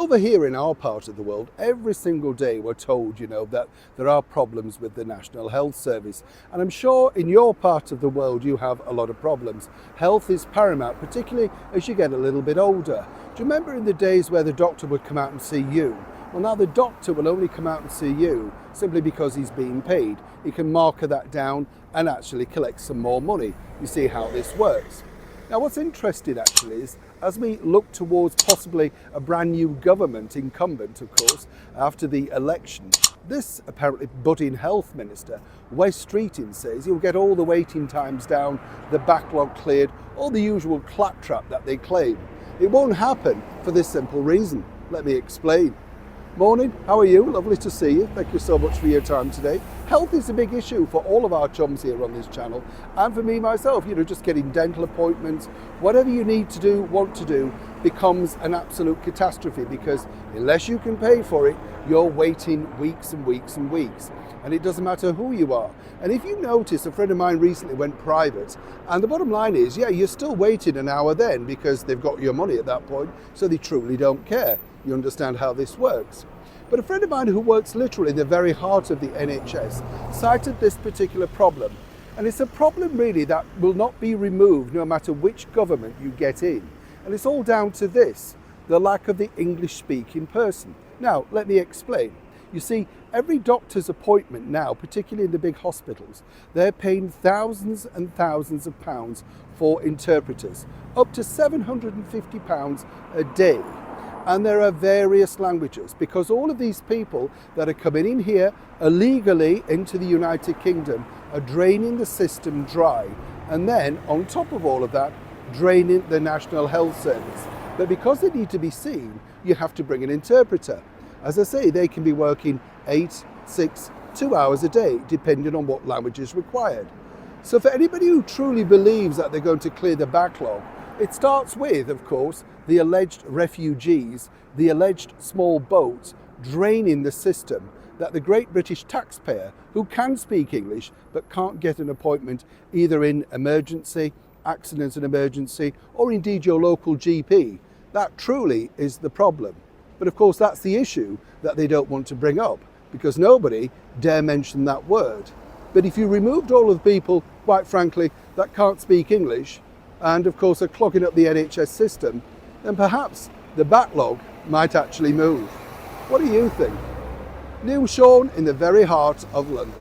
Over here in our part of the world, every single day we're told, that there are problems with the National Health Service. And I'm sure in your part of the world you have a lot of problems. Health is paramount, particularly as you get a little bit older. Do you remember in the days where the doctor would come out and see you? Well, now the doctor will only come out and see you simply because he's being paid. He can marker that down and actually collect some more money. You see how this works. Now, what's interesting actually is as we look towards possibly a brand new government, incumbent of course, after the election, this apparently budding health minister, Wes Streeting, says he'll get all the waiting times down, the backlog cleared, all the usual claptrap that they claim. It won't happen for this simple reason. Let me explain. Morning, how are you? Lovely to see you. Thank you so much for your time today. Health is a big issue for all of our chums here on this channel, and for me myself, just getting dental appointments, whatever you need to do, want to do, becomes an absolute catastrophe, because unless you can pay for it, you're waiting weeks and weeks and weeks. And it doesn't matter who you are. And if you notice, a friend of mine recently went private, and the bottom line is, you're still waiting an hour then because they've got your money at that point, so they truly don't care. You understand how this works. But a friend of mine who works literally in the very heart of the NHS cited this particular problem. And it's a problem really that will not be removed no matter which government you get in. And it's all down to this, the lack of the English speaking person. Now, let me explain. You see, every doctor's appointment now, particularly in the big hospitals, they're paying thousands and thousands of pounds for interpreters, up to £750 a day. And there are various languages, because all of these people that are coming in here illegally into the United Kingdom are draining the system dry. And then on top of all of that, draining the National Health Service. But because they need to be seen, you have to bring an interpreter. As I say, they can be working 8, 6, 2 hours a day, depending on what language is required. So for anybody who truly believes that they're going to clear the backlog, it starts with, of course, the alleged refugees, the alleged small boats draining the system that the great British taxpayer, who can speak English but can't get an appointment either in emergency, accident and emergency, or indeed your local GP, that truly is the problem. But of course that's the issue that they don't want to bring up, because nobody dare mention that word. But if you removed all of the people, quite frankly, that can't speak English, and of course are clogging up the NHS system, then perhaps the backlog might actually move. What do you think? Neil Sean in the very heart of London.